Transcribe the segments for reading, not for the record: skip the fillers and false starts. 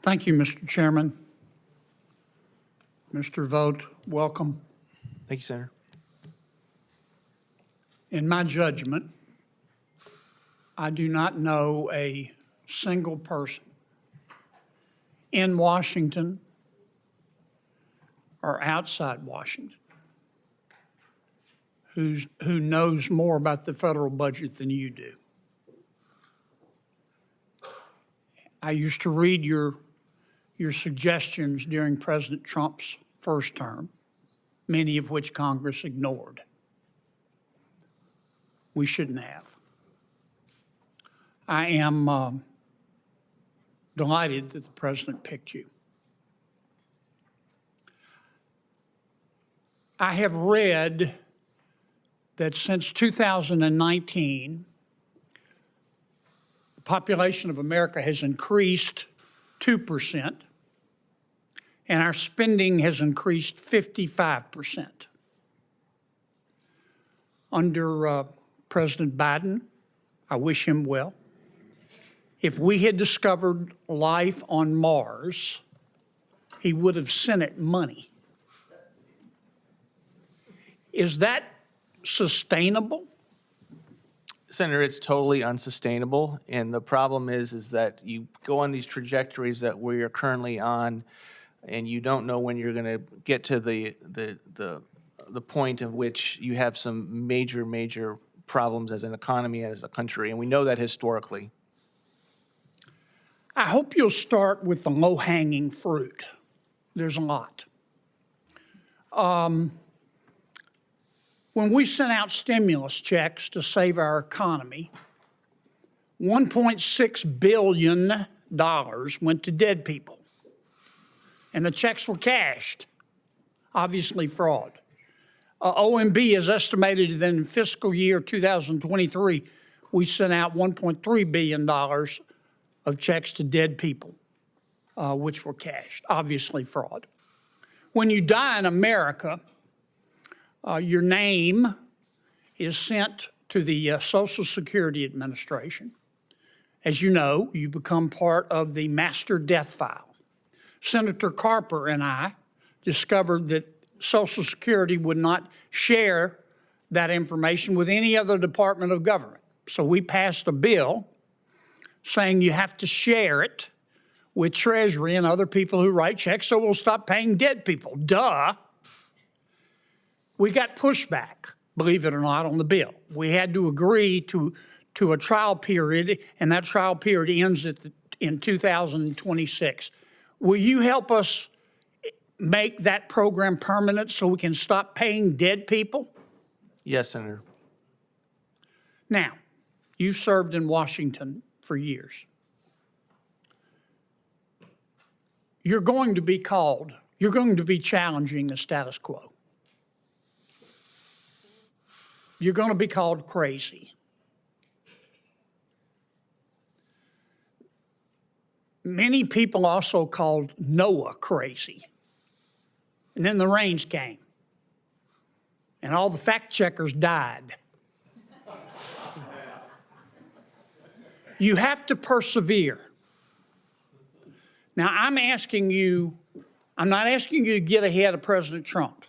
Thank you, Mr. Chairman. Mr. Vought, welcome. Thank you, Senator. In my judgment, I do not know a single person in Washington or outside Washington who knows more about the federal budget than you do. I used to read your suggestions during President Trump's first term, many of which Congress ignored. We shouldn't have. I am delighted that the president picked you. I have read that since 2019, the population of America has increased 2%, and our spending has increased 55%. Under President Biden, I wish him well. If we had discovered life on Mars, he would have sent it money. Is that sustainable? Senator, it's totally unsustainable, and the problem is that you go on these trajectories that we are currently on, and you don't know when you're going to get to the point of which you have some major problems as an economy and as a country, and we know that historically. I hope you'll start with the low-hanging fruit. There's a lot. When we sent out stimulus checks to save our economy, $1.6 billion went to dead people, and the checks were cashed, obviously fraud. OMB has estimated that in fiscal year 2023, we sent out $1.3 billion of checks to dead people, which were cashed, obviously fraud. When you die in America, your name is sent to the Social Security Administration. As you know, you become part of the master death file. Senator Carper and I discovered that Social Security would not share that information with any other department of government. So we passed a bill saying you have to share it with Treasury and other people who write checks, so we'll stop paying dead people. Duh. We got pushback, believe it or not, on the bill. We had to agree to a trial period, and that trial period ends in 2026. Will you help us make that program permanent so we can stop paying dead people? Yes, Senator. Now, you've served in Washington for years. You're going to be challenging the status quo. You're going to be called crazy. Many people also called Noah crazy. And then the rains came, and all the fact checkers died. You have to persevere. Now, I'm not asking you to get ahead of President Trump.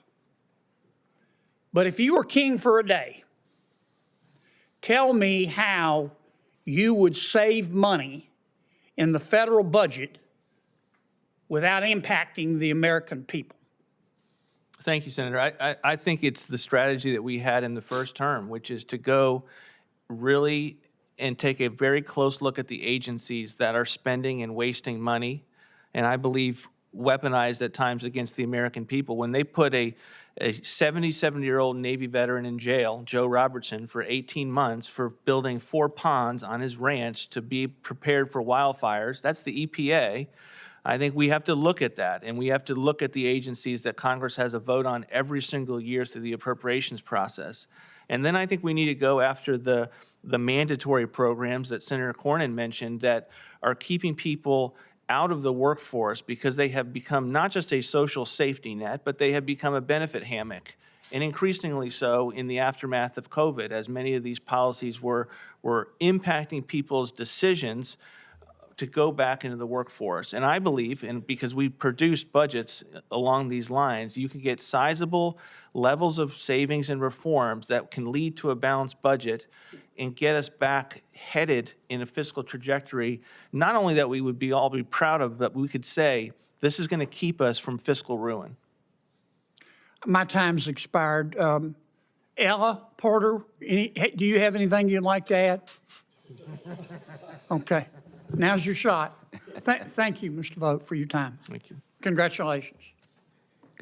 But if you were king for a day, tell me how you would save money in the federal budget without impacting the American people. Thank you, Senator. I think it's the strategy that we had in the first term, which is to go really and take a very close look at the agencies that are spending and wasting money, and I believe weaponized at times against the American people. When they put a 77-year-old Navy veteran in jail, Joe Robertson, for 18 months for building 4 ponds on his ranch to be prepared for wildfires, that's the EPA. I think we have to look at that, and we have to look at the agencies that Congress has a vote on every single year through the appropriations process. And then I think we need to go after the mandatory programs that Senator Cornyn mentioned that are keeping people out of the workforce because they have become not just a social safety net, but they have become a benefit hammock, and increasingly so in the aftermath of COVID, as many of these policies were impacting people's decisions to go back into the workforce. And I believe, and because we produce budgets along these lines, you can get sizable levels of savings and reforms that can lead to a balanced budget and get us back headed in a fiscal trajectory, not only that we would be all be proud of, but we could say, this is going to keep us from fiscal ruin. My time's expired. Ella Porter, do you have anything you'd like to add? Okay, now's your shot. Thank you, Mr. Vought, for your time. Thank you. Congratulations.